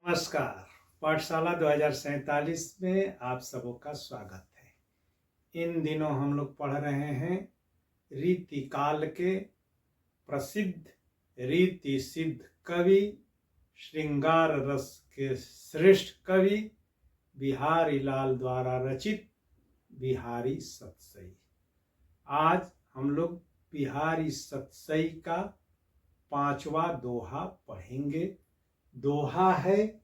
नमस्कार। पाठशाला 2047 में आप सबों का स्वागत है। इन दिनों हम लोग पढ़ रहे हैं रीतिकाल के प्रसिद्ध रीति सिद्ध कवि, श्रृंगार रस के श्रेष्ठ कवि बिहारी लाल द्वारा रचित बिहारी सतसई। आज हम लोग बिहारी सतसई का 5वां दोहा पढ़ेंगे। दोहा है,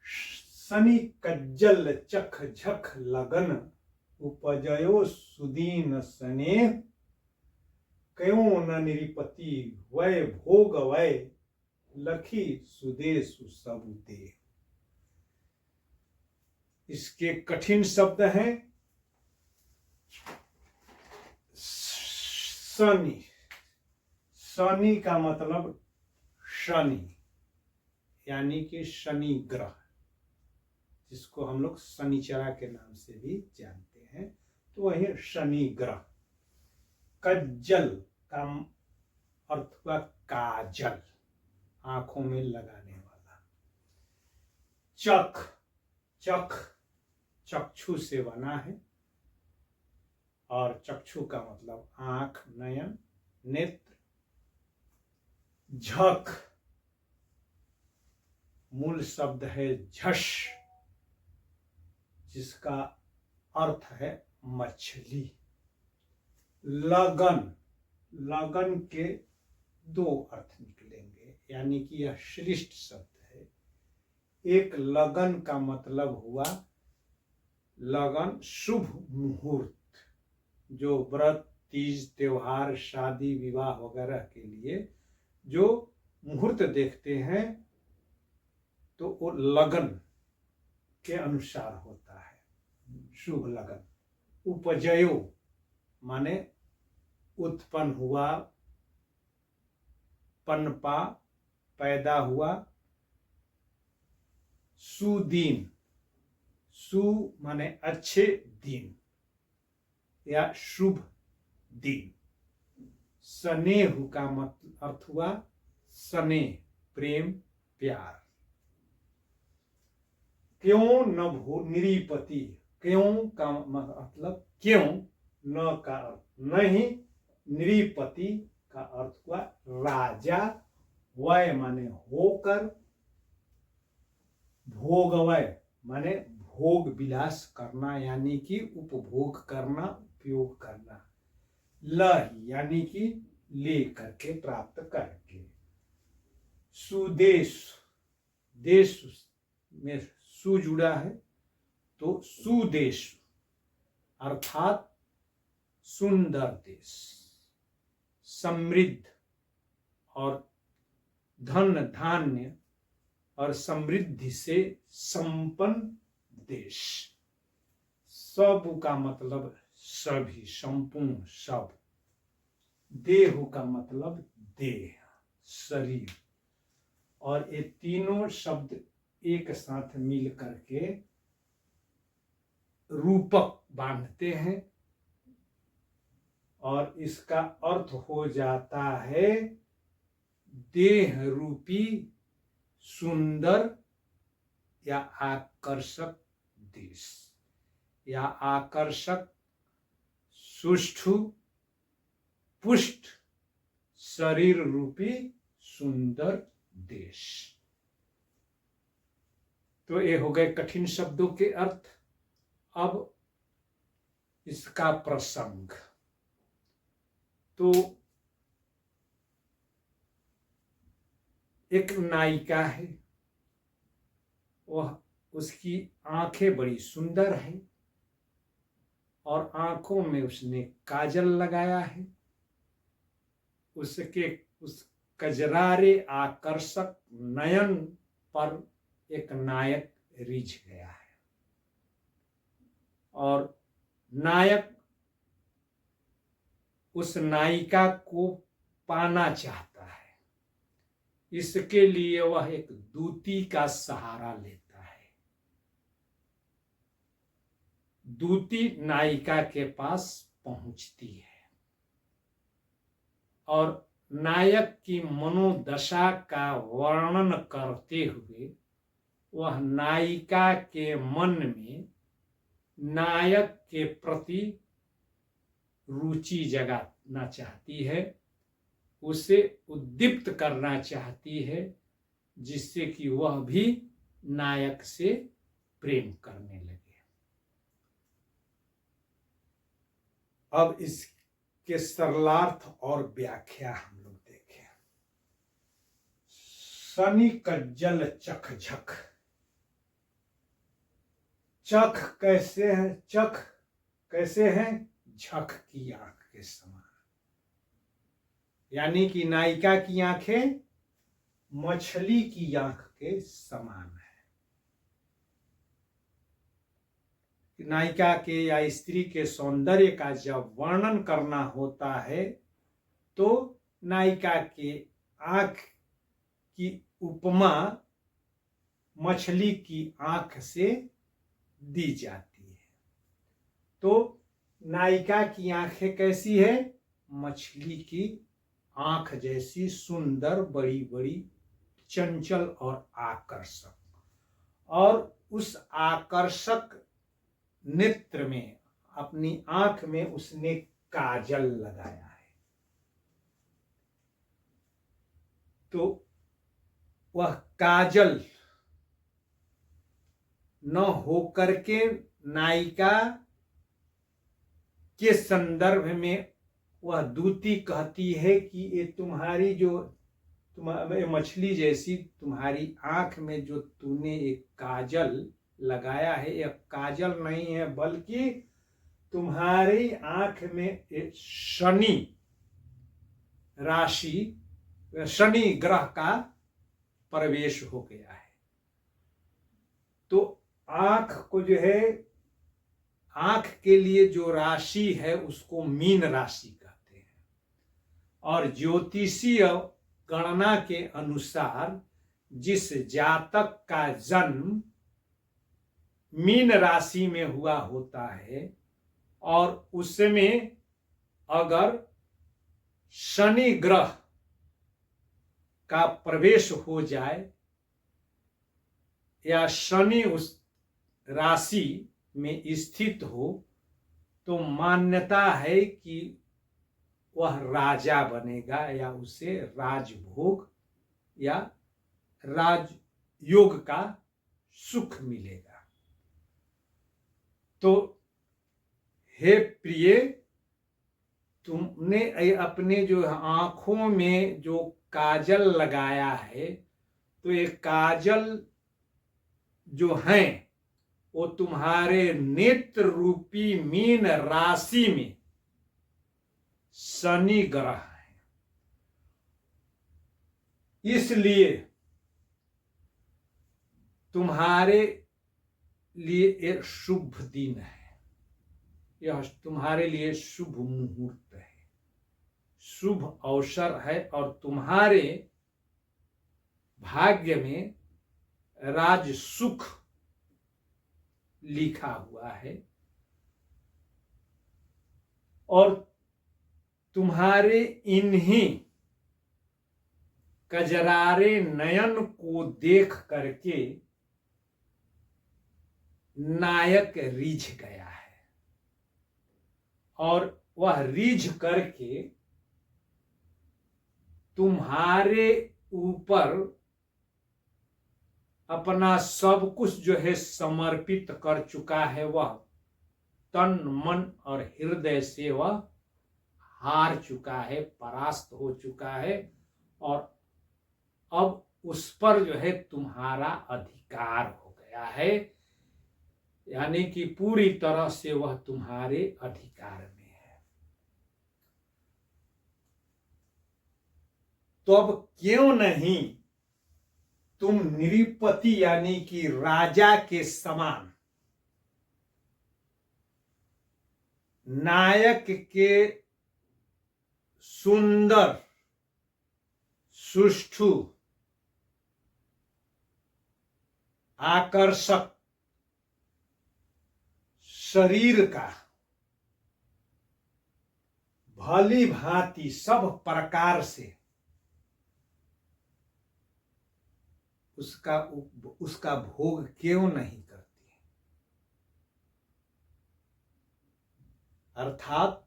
शनि कज्जल चख झख लगन, उपजयो सुदीन स्नेह, क्यों न निरिपति वै भोग वै, लखी सुदेशु सब देह। इसके कठिन शब्द हैं। शनि, शनि का मतलब शनि यानी कि शनि ग्रह, जिसको हम लोग शनिचरा के नाम से भी जानते हैं, तो वही शनि ग्रह। कज्जल का अर्थ हुआ काजल, आंखों में लगाने वाला। चख, चख चक्षु से बना है, और चक्षु का मतलब आंख, नयन, नेत्र। झक मूल शब्द है झष, जिसका अर्थ है मछली। लगन, लगन के दो अर्थ निकलेंगे, यानी कि यह श्रेष्ठ शब्द है। एक लगन का मतलब हुआ लगन शुभ मुहूर्त, जो व्रत, तीज, त्योहार, शादी, विवाह वगैरह के लिए जो मुहूर्त देखते हैं, तो वो लगन के अनुसार होता है, शुभ लगन। उपजयो माने उत्पन्न हुआ, पनपा, पैदा हुआ। सुदीन, सु माने अच्छे दिन या शुभ दिन। स्नेह का मतलब अर्थ हुआ स्नेह, प्रेम, प्यार। क्यों न निरीपति, क्यों का मतलब क्यों, न का अर्थ नहीं, निरीपति का अर्थ हुआ राजा, वय माने होकर, भोगवय माने भोग विलास करना, यानी कि उपभोग करना, उपयोग करना। लह यानी कि ले करके, प्राप्त करके। सुदेश, देश में सु जुड़ा है, तो सुदेश अर्थात सुंदर देश, समृद्ध और धन धान्य और समृद्धि से संपन्न देश। सब का मतलब सभी, संपूर्ण, सब। देह का मतलब देह, शरीर। और ये तीनों शब्द एक साथ मिल करके रूपक बांधते हैं, और इसका अर्थ हो जाता है देह रूपी सुंदर या आकर्षक देश, या आकर्षक, सुष्ठु, पुष्ट शरीर रूपी सुंदर देश। तो ये हो गए कठिन शब्दों के अर्थ। अब इसका प्रसंग, तो एक नायिका है, वह, उसकी आंखें बड़ी सुंदर है, और आंखों में उसने काजल लगाया है। उसके उस कजरारे आकर्षक नयन पर एक नायक रिझ गया है, और नायक उस नायिका को पाना चाहता है। इसके लिए वह एक दूती का सहारा लेता है। दूती नायिका के पास पहुंचती है, और नायक की मनोदशा का वर्णन करते हुए वह नायिका के मन में नायक के प्रति रुचि जगाना चाहती है, उसे उद्दीप्त करना चाहती है, जिससे कि वह भी नायक से प्रेम करने लगे। अब इसके सरलार्थ और व्याख्या हम लोग देखें। शनि का जल चख झक, चख कैसे है, चख कैसे है, झक की आंख के समान, यानी कि नायिका की आंखें मछली की आंख के समान है। नायिका के या स्त्री के सौंदर्य का जब वर्णन करना होता है तो नायिका के आंख की उपमा मछली की आंख से दी जाती है। तो नायिका की आंखें कैसी है, मछली की आंख जैसी सुंदर, बड़ी बड़ी, चंचल और आकर्षक। और उस आकर्षक नेत्र में, अपनी आंख में उसने काजल लगाया है। तो वह काजल न होकर के नायिका के संदर्भ में वह दूती कहती है कि ये तुम्हारी जो मछली जैसी तुम्हारी आंख में जो तूने एक काजल लगाया है, यह काजल नहीं है, बल्कि तुम्हारी आंख में एक शनि राशि, शनि ग्रह का प्रवेश हो गया है। तो आंख को जो है, आंख के लिए जो राशि है उसको मीन राशि कहते हैं। और ज्योतिषीय गणना के अनुसार जिस जातक का जन्म मीन राशि में हुआ होता है और उसमें अगर शनि ग्रह का प्रवेश हो जाए या शनि उस राशि में स्थित हो, तो मान्यता है कि वह राजा बनेगा या उसे राजभोग या राजयोग का सुख मिलेगा। तो हे प्रिय, तुमने अपने जो आंखों में जो काजल लगाया है, तो ये काजल जो है वो तुम्हारे नेत्र रूपी मीन राशि में शनि ग्रह है। इसलिए तुम्हारे लिए एक शुभ दिन है, यह तुम्हारे लिए शुभ मुहूर्त है, शुभ अवसर है, और तुम्हारे भाग्य में राज सुख लिखा हुआ है। और तुम्हारे इन्हीं कजरारे नयन को देख करके नायक रीझ गया है, और वह रीझ करके तुम्हारे ऊपर अपना सब कुछ जो है समर्पित कर चुका है। वह तन मन और हृदय से वह हार चुका है, परास्त हो चुका है, और अब उस पर जो है तुम्हारा अधिकार हो गया है, यानी कि पूरी तरह से वह तुम्हारे अधिकार में है। तो अब क्यों नहीं तुम नृपति यानी कि राजा के समान नायक के सुंदर, सुष्ठु, आकर्षक शरीर का भली भांति सब प्रकार से उसका भोग क्यों नहीं करती? अर्थात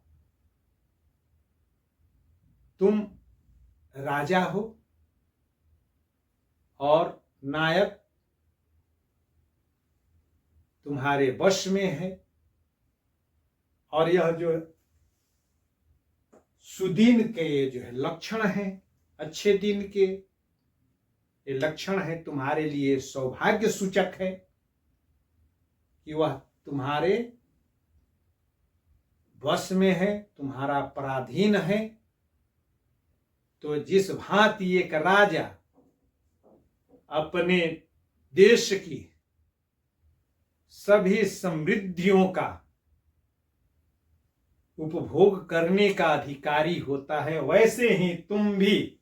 तुम राजा हो और नायक तुम्हारे वश में है, और यह जो सुदीन के जो है लक्षण है, अच्छे दिन के ये लक्षण है, तुम्हारे लिए सौभाग्य सूचक है कि वह तुम्हारे वश में है, तुम्हारा पराधीन है। तो जिस भांति एक राजा अपने देश की सभी समृद्धियों का उपभोग करने का अधिकारी होता है, वैसे ही तुम भी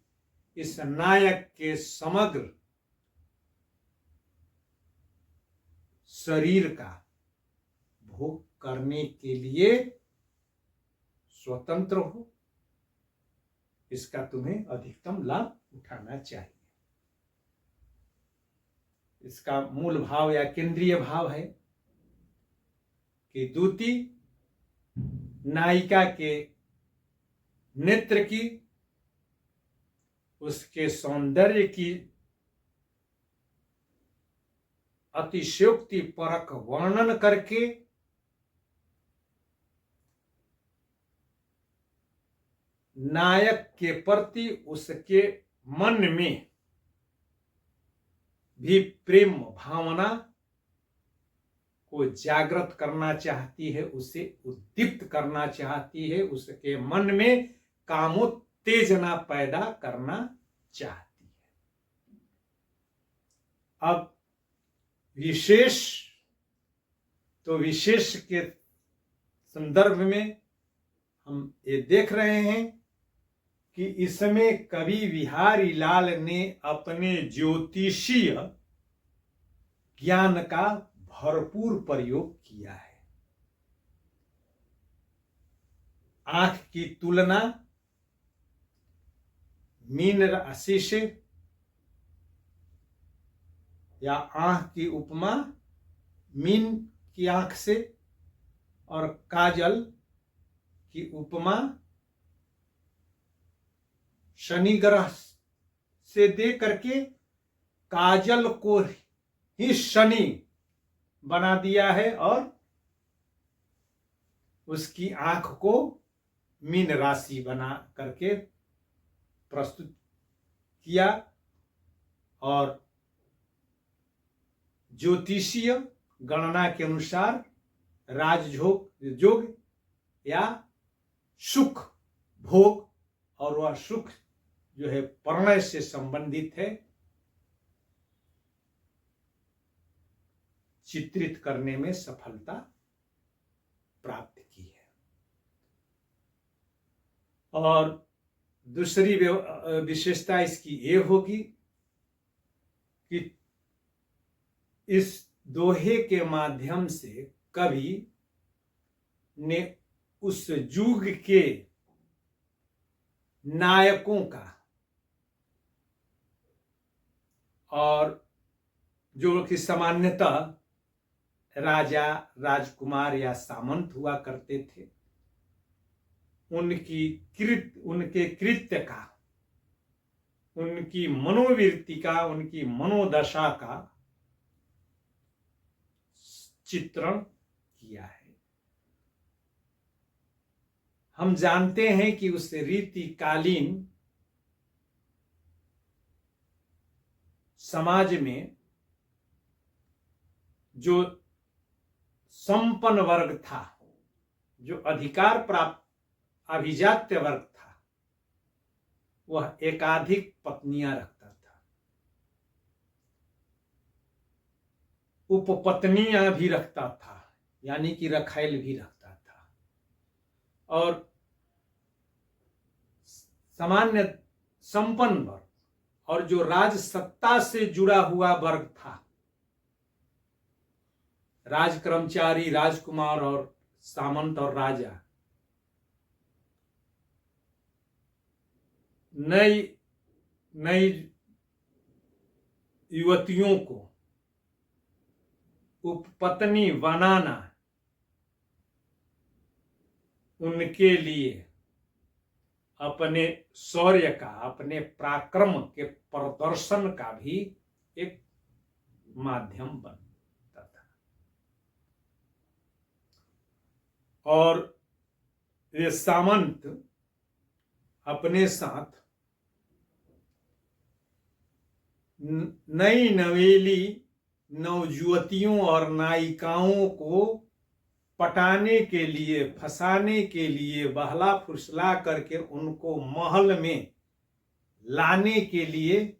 इस नायक के समग्र शरीर का भोग करने के लिए स्वतंत्र हो। इसका तुम्हें अधिकतम लाभ उठाना चाहिए। इसका मूल भाव या केंद्रीय भाव है कि दूती नायिका के नेत्र की, उसके सौंदर्य की अतिशयोक्ति परक वर्णन करके नायक के प्रति उसके मन में भी प्रेम भावना को जागृत करना चाहती है, उसे उद्दीप्त करना चाहती है, उसके मन में कामोत्तेजना पैदा करना चाहती है। अब विशेष के संदर्भ में हम ये देख रहे हैं कि इसमें कवि बिहारी लाल ने अपने ज्योतिषीय ज्ञान का भरपूर प्रयोग किया है। आंख की तुलना मीन राशि से, या आंख की उपमा मीन की आंख से, और काजल की उपमा शनि ग्रह से दे करके काजल को ही शनि बना दिया है और उसकी आंख को मीन राशि बना करके प्रस्तुत किया। और ज्योतिषीय गणना के अनुसार राजयोग या सुख भोग, और वह सुख जो है प्रणय से संबंधित है, चित्रित करने में सफलता प्राप्त की है। और दूसरी विशेषता इसकी ये होगी कि इस दोहे के माध्यम से कवि ने उस युग के नायकों का और जो कि सामान्यतः राजा, राजकुमार या सामंत हुआ करते थे, उनके कृत्य का, उनकी मनोवृत्ति का, उनकी मनोदशा का चित्रण किया है। हम जानते हैं कि उस रीतिकालीन समाज में जो संपन्न वर्ग था, जो अधिकार प्राप्त अभिजात्य वर्ग था, वह एकाधिक पत्नियां रखता था, उपपत्नियां भी रखता था, यानी कि रखैल भी रखता था। और सामान्य संपन्न वर्ग और जो राज सत्ता से जुड़ा हुआ वर्ग था, राज कर्मचारी, राजकुमार और सामंत और राजा, नई युवतियों को उपपत्नी बनाना उनके लिए अपने शौर्य का, अपने पराक्रम के प्रदर्शन का भी एक माध्यम बनता था। और ये सामंत अपने साथ नई नवेली नवयुवतियों और नायिकाओं को पटाने के लिए, फंसाने के लिए, बहला फुसला करके उनको महल में लाने के लिए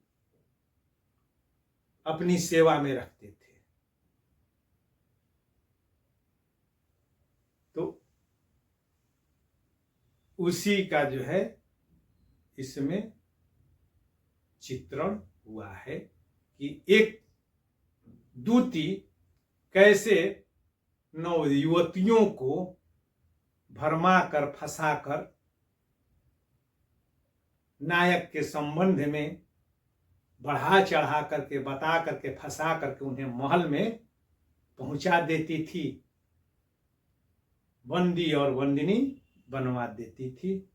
अपनी सेवा में रखते थे। तो उसी का जो है इसमें चित्रण हुआ है कि एक दूती कैसे नवयुवतियों को भरमा कर, फंसा कर नायक के संबंध में बढ़ा चढ़ा करके, बता करके, फंसा करके उन्हें महल में पहुंचा देती थी, बंदी और बंदिनी बनवा देती थी।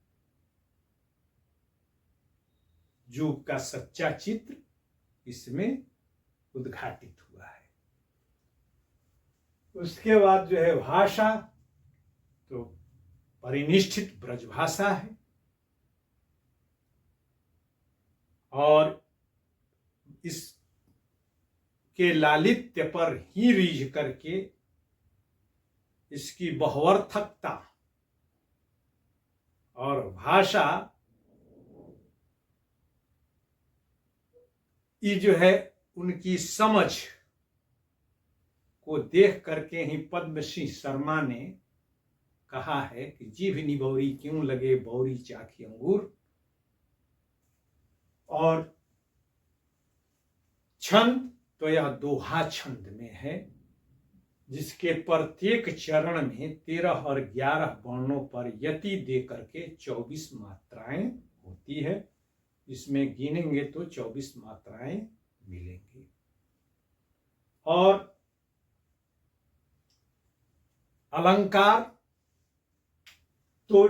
युग का सच्चा चित्र इसमें उद्घाटित हुआ है। उसके बाद जो है भाषा, तो परिनिष्ठित ब्रजभाषा है और इसके लालित्य पर ही रीझ करके इसकी बहुअर्थकता और भाषा ये जो है उनकी समझ को देख करके ही पद्मश्री शर्मा ने कहा है कि जीभ निबौरी क्यों लगे बौरी चाखी अंगूर। और छंद तो यह दोहा छंद में है, जिसके प्रत्येक चरण में 13 और 11 वर्णों पर यति दे करके 24 मात्राएं होती है। इसमें गिनेंगे तो 24 मात्राएं मिलेंगी। और अलंकार तो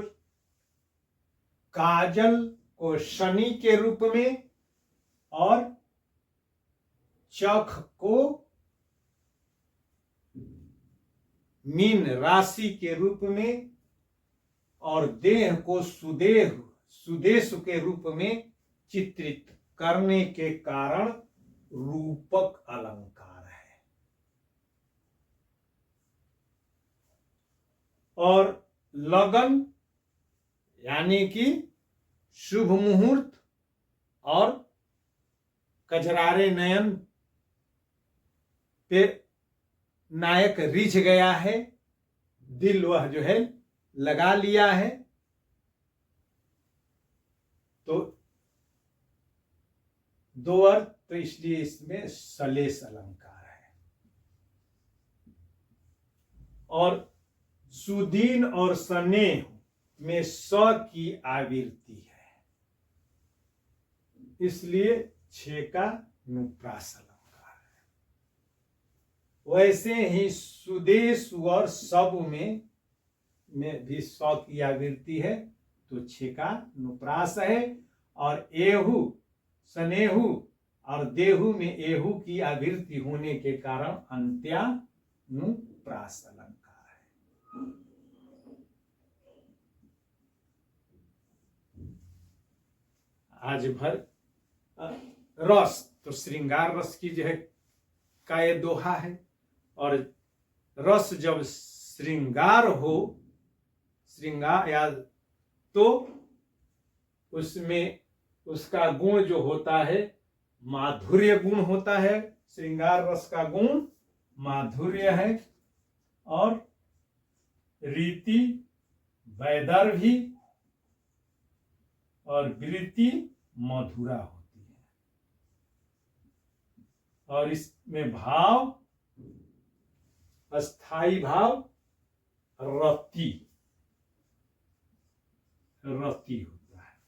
काजल को शनि के रूप में और चख को मीन राशि के रूप में और देह को सुदेश के रूप में चित्रित करने के कारण रूपक अलंकार है। और लगन यानी कि शुभ मुहूर्त और कजरारे नयन पे नायक रिझ गया है, दिल वह जो है लगा लिया है, तो दो अर्थ, तो इसलिए इसमें सलेस अलंकार है। और सुदीन और स्नेह में स की आवृत्ति है, इसलिए 6 का नुप्रास अलंकार है। वैसे ही सुदेश और सब में भी स की आवृत्ति है, तो 6 का नुप्रास है। और एहु, स्नेहु और देहु में एहु की आवृत्ति होने के कारण अंत्यानुप्रास अलंकार है। आज भर रस, तो श्रृंगार रस की जो है का ये दोहा है। और रस जब श्रृंगार हो, श्रृंगार या तो उसमें उसका गुण जो होता है माधुर्य गुण होता है। श्रृंगार रस का गुण माधुर्य है और रीति वैदर्भी और वृत्ति मधुरा होती है। और इसमें भाव, अस्थाई भाव रति होता है।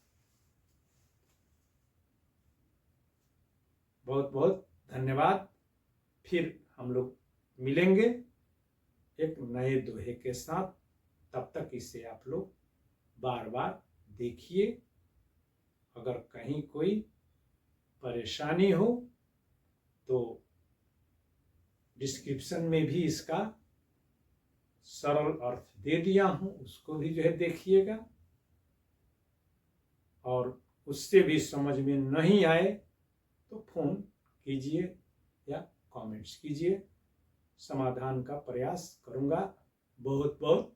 बहुत बहुत धन्यवाद। फिर हम लोग मिलेंगे एक नए दोहे के साथ। तब तक इसे आप लोग बार बार देखिए। अगर कहीं कोई परेशानी हो तो डिस्क्रिप्शन में भी इसका सरल अर्थ दे दिया हूं, उसको भी जो है देखिएगा। और उससे भी समझ में नहीं आए तो फोन कीजिए या कमेंट्स कीजिए, समाधान का प्रयास करूंगा। बहुत बहुत